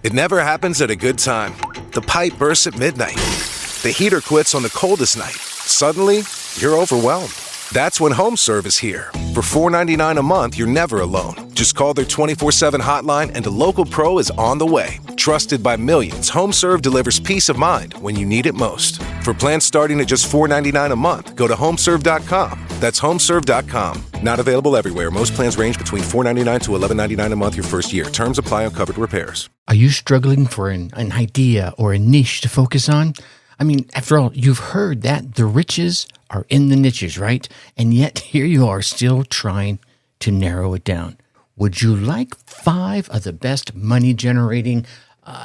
It never happens at a good time. The pipe bursts at midnight. The heater quits on the coldest night. Suddenly, you're overwhelmed. That's when HomeServe is here. For $4.99 a month, you're never alone. Just call their 24/7 hotline and a local pro is on the way. Trusted by millions, HomeServe delivers peace of mind when you need it most. For plans starting at just $4.99 a month, go to homeserve.com. That's homeserve.com. Not available everywhere. Most plans range between $4.99 to $11.99 a month your first year. Terms apply on covered repairs. Are you struggling for an idea or a niche to focus on? I mean, after all, you've heard that the riches are in the niches, right? And yet here you are still trying to narrow it down. Would you like 5 of the best money-generating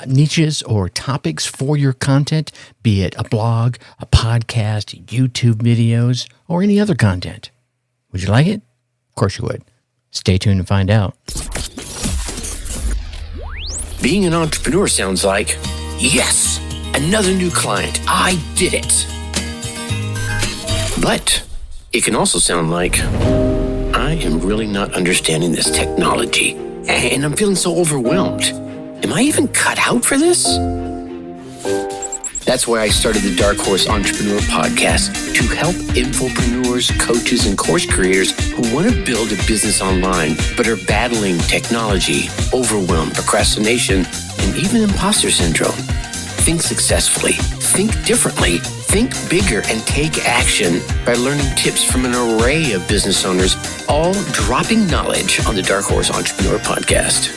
niches or topics for your content, be it a blog, a podcast, YouTube videos, or any other content? Would you like it? Of course you would. Stay tuned and find out. Being an entrepreneur sounds like, yes, another new client. I did it. But it can also sound like, I am really not understanding this technology, and I'm feeling so overwhelmed. Am I even cut out for this? That's why I started the Dark Horse Entrepreneur Podcast, to help infopreneurs, coaches, and course creators who want to build a business online, but are battling technology, overwhelm, procrastination, and even imposter syndrome. Think successfully, think differently, think bigger, and take action by learning tips from an array of business owners, all dropping knowledge on the Dark Horse Entrepreneur Podcast.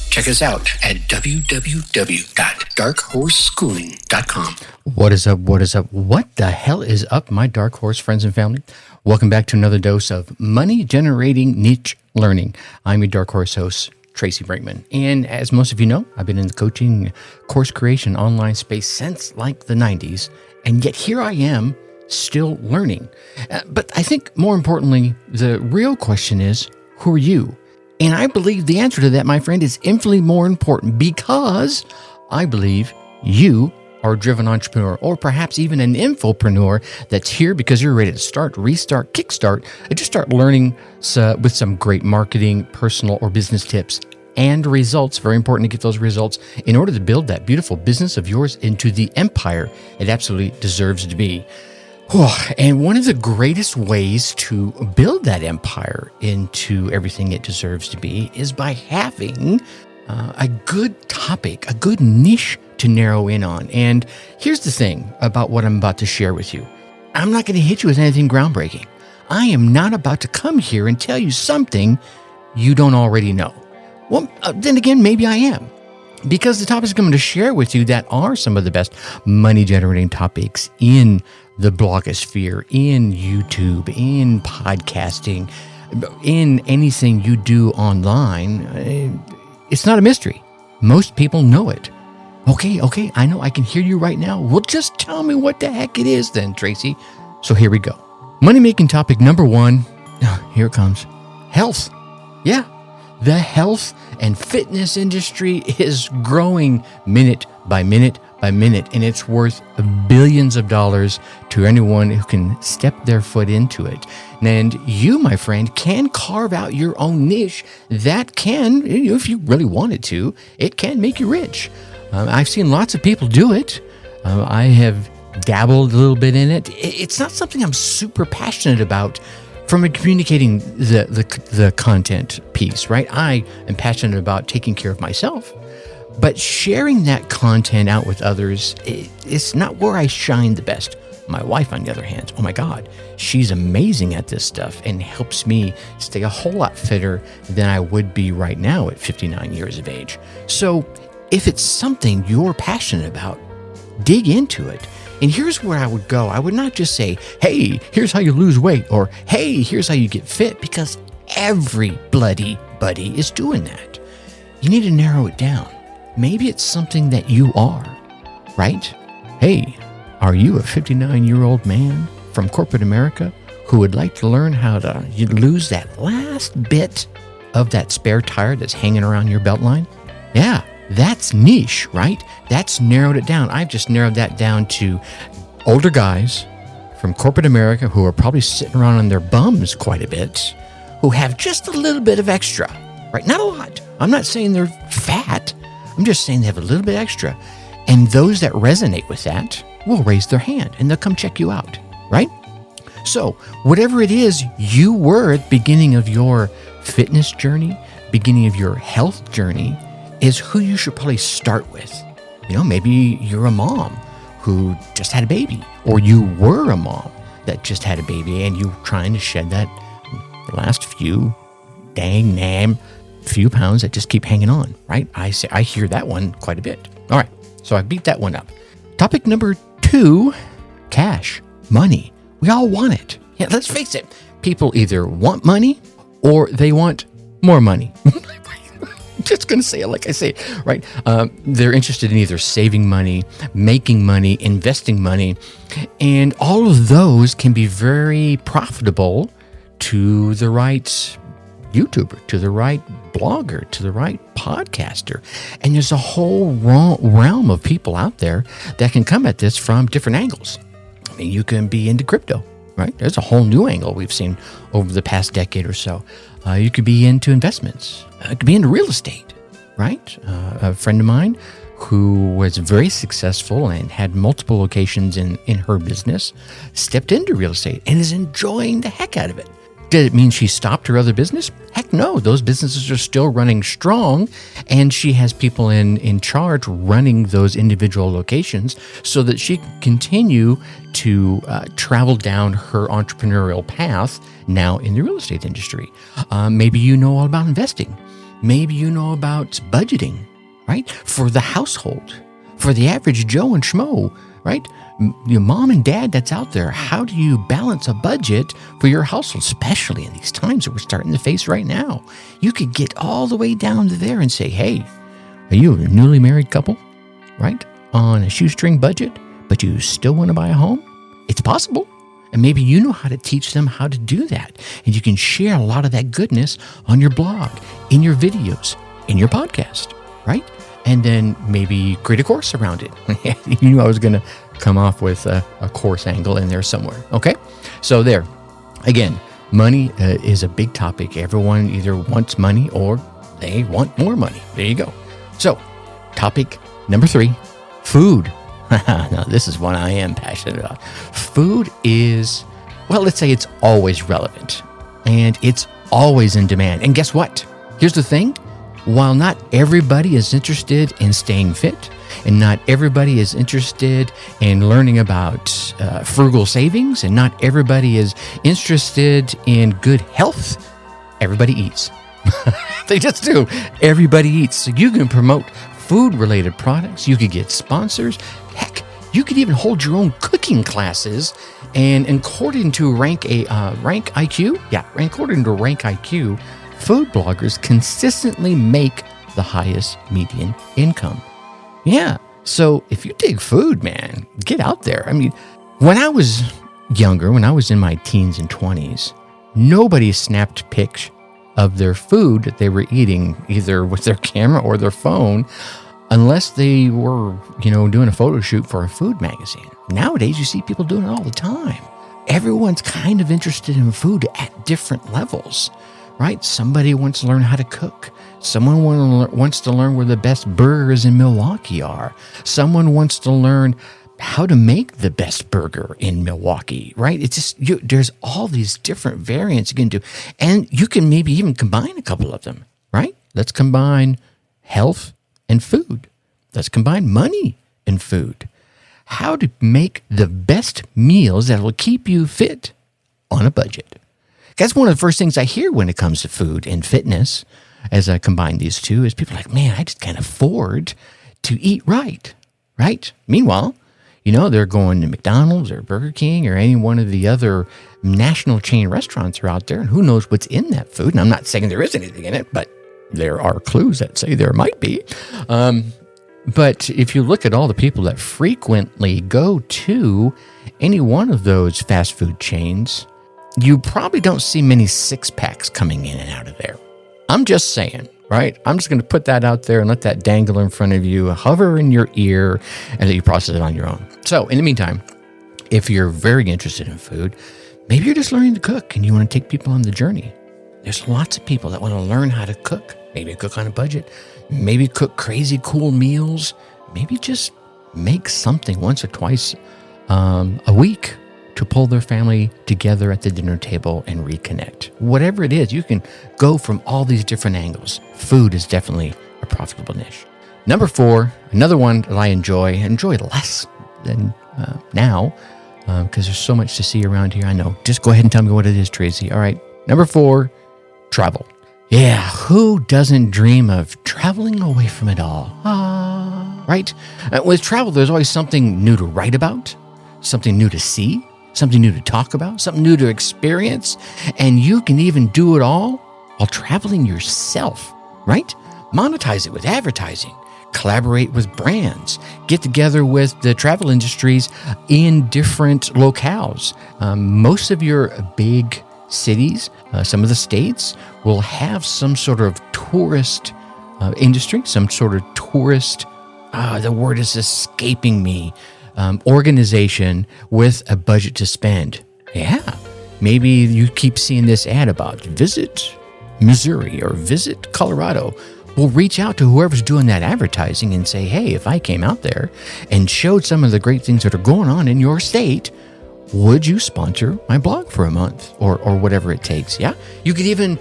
Check us out at www.darkhorseschooling.com. What is up? What is up? What the hell is up, my Dark Horse friends and family? Welcome back to another dose of money-generating niche learning. I'm your Dark Horse host, Tracy Brinkman. And as most of you know, I've been in the coaching, course creation, online space since like the 90s. And yet here I am still learning. But I think more importantly, the real question is, who are you? And I believe the answer to that, my friend, is infinitely more important, because I believe you are a driven entrepreneur, or perhaps even an infopreneur that's here because you're ready to start, restart, kickstart, and just start learning with some great marketing, personal, or business tips and results. Very important to get those results in order to build that beautiful business of yours into the empire it absolutely deserves to be. And one of the greatest ways to build that empire into everything it deserves to be is by having a good topic, a good niche to narrow in on. And here's the thing about what I'm about to share with you. I'm not going to hit you with anything groundbreaking. I am not about to come here and tell you something you don't already know. Well, then again, maybe I am. Because the topics I'm going to share with you that are some of the best money-generating topics in the blogosphere, in YouTube, in podcasting, in anything you do online, it's not a mystery. Most people know it. Okay, I know I can hear you right now. Well, just tell me what the heck it is then, Tracy. So here we go. Money-making topic number 1, here it comes, health. Yeah. The health and fitness industry is growing minute by minute by minute, and it's worth billions of dollars to anyone who can step their foot into it. And you, my friend, can carve out your own niche that can, if you really wanted to, it can make you rich. I've seen lots of people do it. I have dabbled a little bit in it. It's not something I'm super passionate about from communicating the content piece, right? I am passionate about taking care of myself, but sharing that content out with others, it's not where I shine the best. My wife, on the other hand, oh my God, she's amazing at this stuff and helps me stay a whole lot fitter than I would be right now at 59 years of age. So if it's something you're passionate about, dig into it. And here's where I would go. I would not just say, hey, here's how you lose weight, or hey, here's how you get fit, because every bloody buddy is doing that. You need to narrow it down. Maybe it's something that you are, right? Hey, are you a 59-year-old man from corporate America who would like to learn how to lose that last bit of that spare tire that's hanging around your belt line? Yeah. That's niche, right? That's narrowed it down. I've just narrowed that down to older guys from corporate America who are probably sitting around on their bums quite a bit, who have just a little bit of extra, right? Not a lot. I'm not saying they're fat. I'm just saying they have a little bit extra. And those that resonate with that will raise their hand and they'll come check you out, right? So whatever it is you were at the beginning of your fitness journey, beginning of your health journey, is who you should probably start with. Maybe you're a mom who just had a baby, or you were a mom that just had a baby and you're trying to shed that last few pounds that just keep hanging on, right? I hear that one quite a bit. All right, so I beat that one up. Topic number 2, cash, money. We all want it. Yeah, let's face it. People either want money or they want more money. I'm just going to say it like I say, right? They're interested in either saving money, making money, investing money, and all of those can be very profitable to the right YouTuber, to the right blogger, to the right podcaster. And there's a whole realm of people out there that can come at this from different angles. I mean, you can be into crypto, right? There's a whole new angle we've seen over the past decade or so. You could be into investments. You could be into real estate, right? A friend of mine who was very successful and had multiple locations in her business stepped into real estate and is enjoying the heck out of it. Did it mean she stopped her other business? Heck no. Those businesses are still running strong, and she has people in charge running those individual locations so that she can continue to travel down her entrepreneurial path now in the real estate industry. Maybe you know all about investing. Maybe you know about budgeting, right? For the household, for the average Joe and Schmo, right? Your mom and dad that's out there, how do you balance a budget for your household, especially in these times that we're starting to face right now? You could get all the way down to there and say, hey, are you a newly married couple, right? On a shoestring budget, but you still want to buy a home? It's possible. And maybe you know how to teach them how to do that. And you can share a lot of that goodness on your blog, in your videos, in your podcast, right? And then maybe create a course around it. You knew I was going to come off with a course angle in there somewhere. Okay, so there. Again, money is a big topic. Everyone either wants money or they want more money. There you go. So, topic number 3, food. Now, this is one I am passionate about. Food is, well, let's say it's always relevant and it's always in demand. And guess what? Here's the thing. While not everybody is interested in staying fit, and not everybody is interested in learning about frugal savings, and not everybody is interested in good health, everybody eats. They just do. Everybody eats. So you can promote food-related products. You could get sponsors. Heck, you could even hold your own cooking classes. And according to Rank IQ, food bloggers consistently make the highest median income. Yeah, so if you dig food, man, get out there. I mean, when I was younger, when I was in my teens and 20s, nobody snapped pics of their food that they were eating, either with their camera or their phone, unless they were, doing a photo shoot for a food magazine. Nowadays, you see people doing it all the time. Everyone's kind of interested in food at different levels, right? Somebody wants to learn how to cook. Someone wants to learn where the best burgers in Milwaukee are. Someone wants to learn how to make the best burger in Milwaukee, right? It's just, there's all these different variants you can do. And you can maybe even combine a couple of them, right? Let's combine health and food. Let's combine money and food. How to make the best meals that will keep you fit on a budget. That's one of the first things I hear when it comes to food and fitness as I combine these two is people are like, man, I just can't afford to eat right? Meanwhile, they're going to McDonald's or Burger King or any one of the other national chain restaurants are out there, and who knows what's in that food. And I'm not saying there is anything in it, but there are clues that say there might be. But if you look at all the people that frequently go to any one of those fast food chains, you probably don't see many six-packs coming in and out of there. I'm just saying, right? I'm just going to put that out there and let that dangle in front of you, hover in your ear, and let you process it on your own. So in the meantime, if you're very interested in food, maybe you're just learning to cook and you want to take people on the journey. There's lots of people that want to learn how to cook, maybe cook on a budget. maybe cook crazy cool meals, maybe just make something once or twice a week to pull their family together at the dinner table and reconnect. Whatever it is, you can go from all these different angles. Food is definitely a profitable niche. Number 4, another one that I enjoy less than now because there's so much to see around here. I know. Just go ahead and tell me what it is, Tracy. All right. Number 4, travel. Yeah, who doesn't dream of traveling away from it all? Right? With travel, there's always something new to write about, something new to see, something new to talk about, something new to experience, and you can even do it all while traveling yourself, right? Monetize it with advertising, collaborate with brands, get together with the travel industries in different locales. Most of your big cities, some of the states will have some sort of tourist industry, some sort of tourist, the word is escaping me, organization with a budget to spend. Yeah, maybe you keep seeing this ad about visit Missouri or visit Colorado. We'll reach out to whoever's doing that advertising and say, hey, if I came out there and showed some of the great things that are going on in your state, would you sponsor my blog for a month or whatever it takes? Yeah. You could even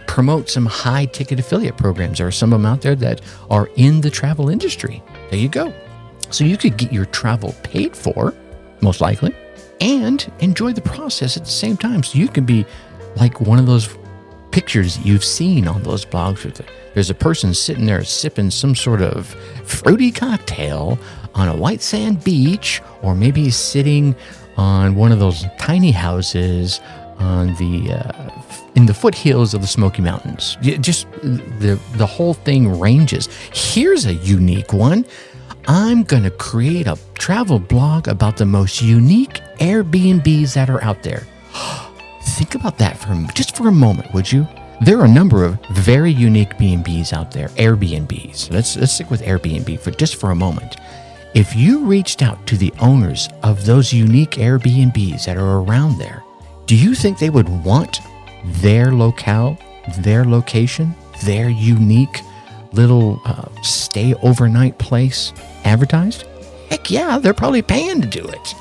promote some high ticket affiliate programs. There are some of them out there that are in the travel industry. There you go. So you could get your travel paid for, most likely, and enjoy the process at the same time. So you can be like one of those pictures you've seen on those blogs. There's a person sitting there sipping some sort of fruity cocktail on a white sand beach, or maybe sitting on one of those tiny houses on in the foothills of the Smoky Mountains. Just the whole thing ranges. Here's a unique one. I'm going to create a travel blog about the most unique Airbnbs that are out there. Think about that just for a moment, would you? There are a number of very unique B&Bs out there, Airbnbs. Let's stick with Airbnb for a moment. If you reached out to the owners of those unique Airbnbs that are around there, do you think they would want their locale, their location, their unique little stay overnight place advertised? Heck yeah, they're probably paying to do it.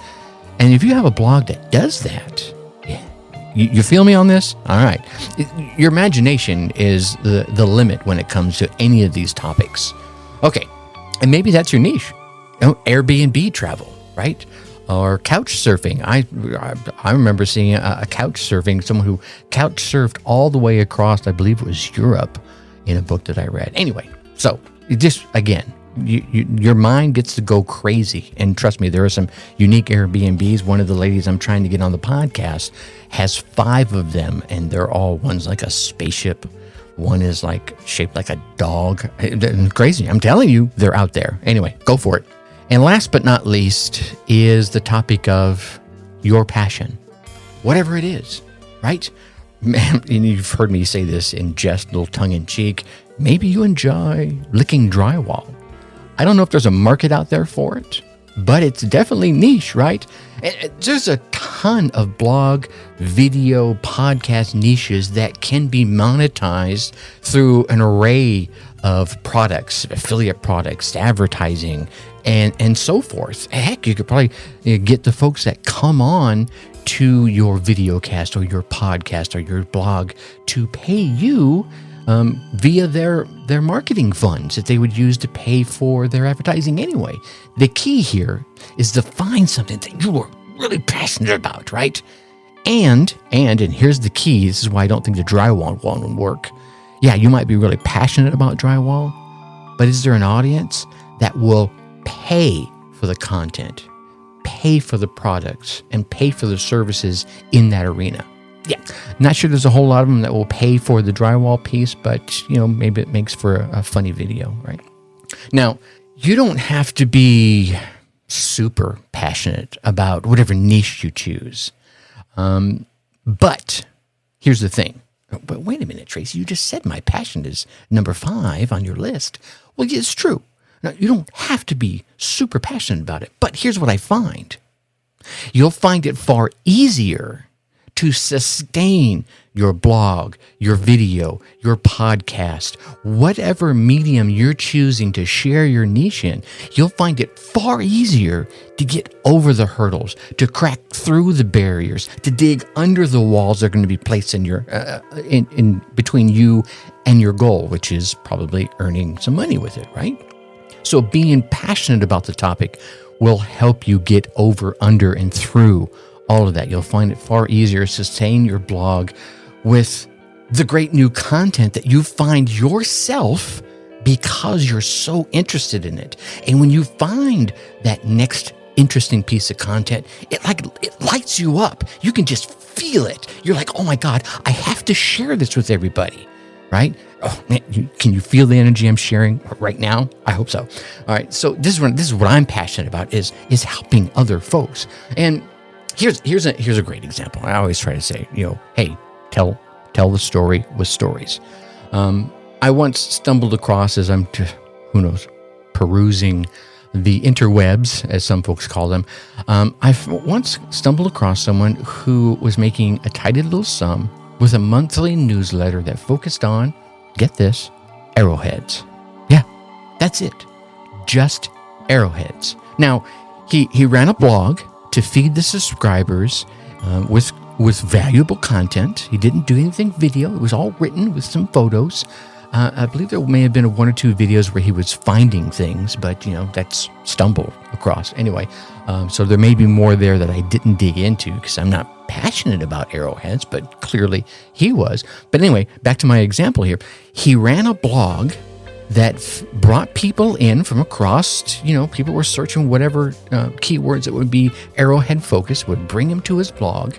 And if you have a blog that does that, you feel me on this? All right. Your imagination is the limit when it comes to any of these topics. Okay. And maybe that's your niche. Airbnb travel, right? Or couch surfing. I remember seeing a couch surfing, someone who couch surfed all the way across, I believe it was Europe, in a book that I read. Anyway, so just again, your mind gets to go crazy. And trust me, there are some unique Airbnbs. One of the ladies I'm trying to get on the podcast has 5 of them, and they're all, one's like a spaceship. One is like shaped like a dog. Crazy. I'm telling you, they're out there. Anyway, go for it. And last but not least is the topic of your passion, whatever it is, right? And you've heard me say this in jest, a little tongue in cheek. Maybe you enjoy licking drywall. I don't know if there's a market out there for it, but it's definitely niche, right? There's a ton of blog, video, podcast niches that can be monetized through an array of products, affiliate products, advertising, and so forth. Heck, you could probably get the folks that come on to your video cast or your podcast or your blog to pay you via their marketing funds that they would use to pay for their advertising anyway. The key here is to find something that you are really passionate about, right? And here's the key. This is why I don't think the drywall one would work. Yeah, you might be really passionate about drywall, but is there an audience that will pay for the content, pay for the products, and pay for the services in that arena? Yeah, not sure there's a whole lot of them that will pay for the drywall piece, but maybe it makes for a funny video, right? Now, you don't have to be super passionate about whatever niche you choose. But here's the thing. But wait a minute, Tracy, you just said my passion is number 5 on your list. Well, yeah, it's true. Now, you don't have to be super passionate about it, but here's what I find. You'll find it far easier to sustain your blog, your video, your podcast, whatever medium you're choosing to share your niche in, you'll find it far easier to get over the hurdles, to crack through the barriers, to dig under the walls that are going to be placed in your in between you and your goal, which is probably earning some money with it, right? So being passionate about the topic will help you get over, under, and through all of that. You'll find it far easier to sustain your blog with the great new content that you find yourself because you're so interested in it. And when you find that next interesting piece of content, it lights you up. You can just feel it. You're like, oh my God, I have to share this with everybody, right? Oh man, can you feel the energy I'm sharing right now? I hope so. All right, so this is what I'm passionate about is helping other folks. And here's a great example. I always try to say, hey, tell the story with stories. I once stumbled across, as I'm, perusing the interwebs, as some folks call them. I once stumbled across someone who was making a tidy little sum with a monthly newsletter that focused on, get this, arrowheads. Yeah, that's it. Just arrowheads. Now, he ran a blog to feed the subscribers with valuable content. He didn't do anything video. It was all written with some photos. I believe there may have been one or two videos where he was finding things, but that's stumbled across. Anyway, so there may be more there that I didn't dig into because I'm not passionate about arrowheads, but clearly he was. But anyway, back to my example here. He ran a blog that brought people in from across, people were searching whatever keywords that would be arrowhead focused, would bring him to his blog.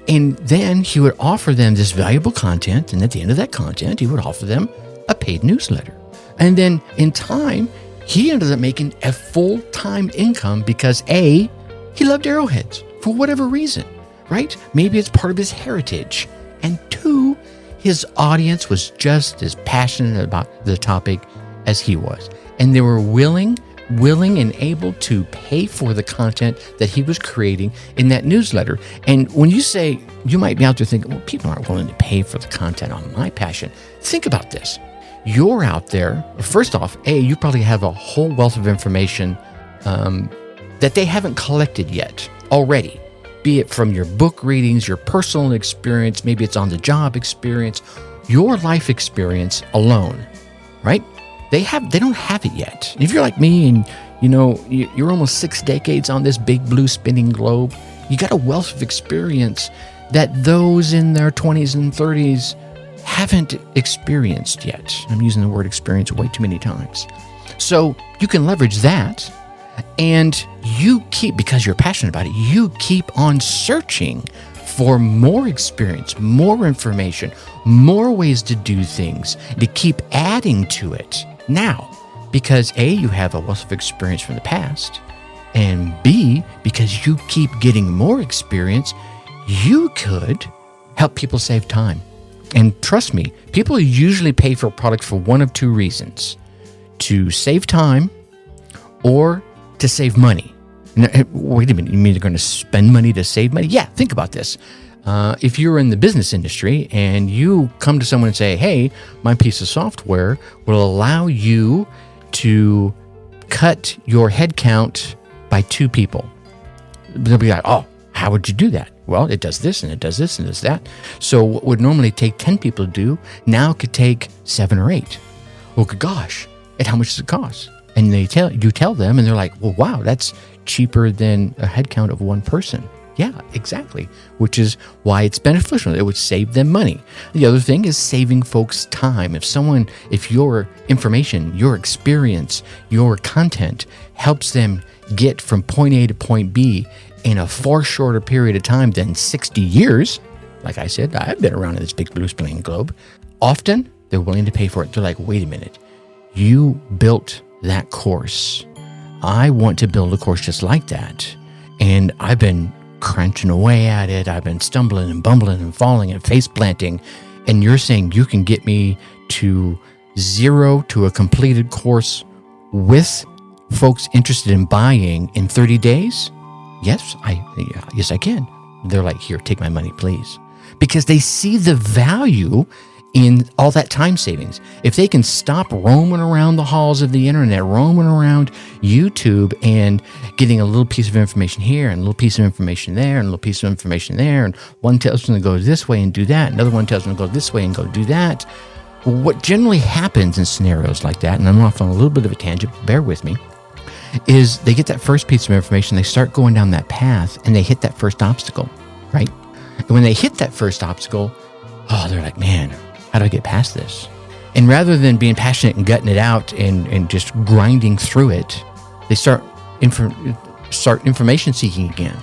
And then he would offer them this valuable content. And at the end of that content, he would offer them a paid newsletter. And then in time, he ended up making a full-time income because A, he loved arrowheads for whatever reason, right? Maybe it's part of his heritage. And two, his audience was just as passionate about the topic as he was. And they were willing and able to pay for the content that he was creating in that newsletter. And when you say, you might be out there thinking, well, people aren't willing to pay for the content on my passion. Think about this. You're out there, first off, you probably have a whole wealth of information that they haven't collected yet already, be it from your book readings, your personal experience, maybe it's on the job experience, your life experience alone, right? They don't have it yet. If you're like me and you're almost 6 decades on this big blue spinning globe, you got a wealth of experience that those in their 20s and 30s haven't experienced yet. I'm using the word experience way too many times. So you can leverage that, and because you're passionate about it, you keep on searching for more experience, more information, more ways to do things, to keep adding to it now. Because A, you have a wealth of experience from the past, and B, because you keep getting more experience, you could help people save time. And trust me, people usually pay for a product for one of two reasons: to save time or to save money. Now, wait a minute, you mean they're going to spend money to save money? Yeah, think about this. If you're in the business industry and you come to someone and say, hey, my piece of software will allow you to cut your headcount by 2 people. They'll be like, oh, how would you do that? Well, it does this and it does this and it does that. So what would normally take 10 people to do now could take 7 or 8. Well, gosh, and how much does it cost? And you tell them, and they're like, well, wow, that's cheaper than a headcount of 1 person. Yeah, exactly, which is why it's beneficial. It would save them money. The other thing is saving folks time. If your information, your experience, your content helps them get from point A to point B in a far shorter period of time than 60 years, like I said, I've been around in this big blue spinning globe, often they're willing to pay for it. They're like, wait a minute, you built that course. I want to build a course just like that. And I've been crunching away at it. I've been stumbling and bumbling and falling and face planting. And you're saying you can get me to 0 to a completed course with folks interested in buying in 30 days? Yes, I can. They're like, here, take my money, please. because they see the value in all that time savings. If they can stop roaming around the halls of the internet, roaming around YouTube and getting a little piece of information here and a little piece of information there and a little piece of information there, and one tells them to go this way and do that, another one tells them to go this way and go do that. What generally happens in scenarios like that, and I'm off on a little bit of a tangent, bear with me, is they get that first piece of information, they start going down that path, and they hit that first obstacle, right? And when they hit that first obstacle, they're like, man, how do I get past this? And rather than being passionate and gutting it out and just grinding through it, they start information seeking again.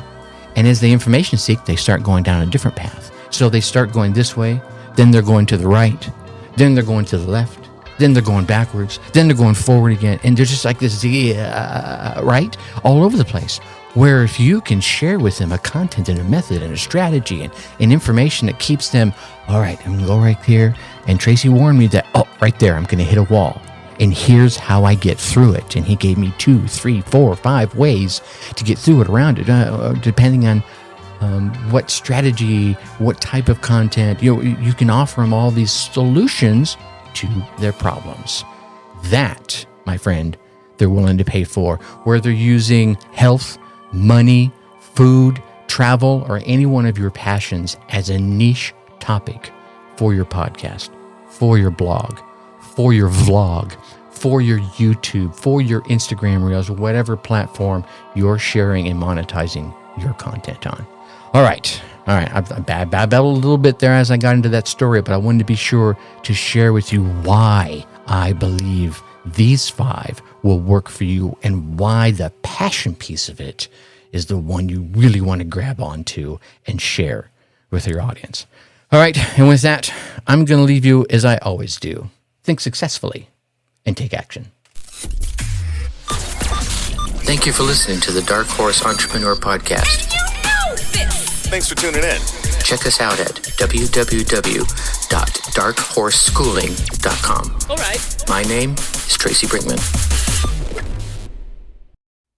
And as they information seek, they start going down a different path. So they start going this way, then they're going to the right, then they're going to the left, then they're going backwards, then they're going forward again. And they're just like this, right? All over the place. Where if you can share with them a content and a method and a strategy and information that keeps them, all right, I'm going to go right here. And Tracy warned me that, right there, I'm going to hit a wall. And here's how I get through it. And he gave me 2, 3, 4, 5 ways to get through it, around it, depending on what strategy, what type of content. You can offer them all these solutions to their problems. That, my friend, they're willing to pay for. Where they're using health, money, food, travel, or any one of your passions as a niche topic for your podcast, for your blog, for your vlog, for your YouTube, for your Instagram Reels, whatever platform you're sharing and monetizing your content on. All right. I babbled a little bit there as I got into that story, but I wanted to be sure to share with you why I believe these 5 will work for you and why the passion piece of it is the one you really want to grab onto and share with your audience. All right, and with that, I'm going to leave you as I always do. Think successfully and take action. Thank you for listening to the Dark Horse Entrepreneur Podcast. Thanks for tuning in. Check us out at www.darkhorseschooling.com. All right. My name is Tracy Brinkman.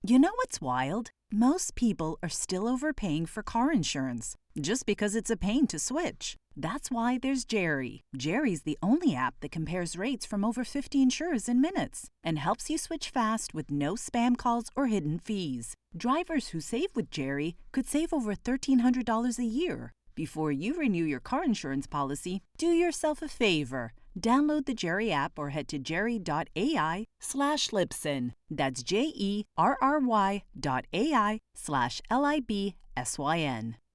You know what's wild? Most people are still overpaying for car insurance just because it's a pain to switch. That's why there's Jerry. Jerry's the only app that compares rates from over 50 insurers in minutes and helps you switch fast with no spam calls or hidden fees. Drivers who save with Jerry could save over $1,300 a year. Before you renew your car insurance policy, do yourself a favor. Download the Jerry app or head to jerry.ai/Libsyn. That's JERRY.ai/LIBSYN.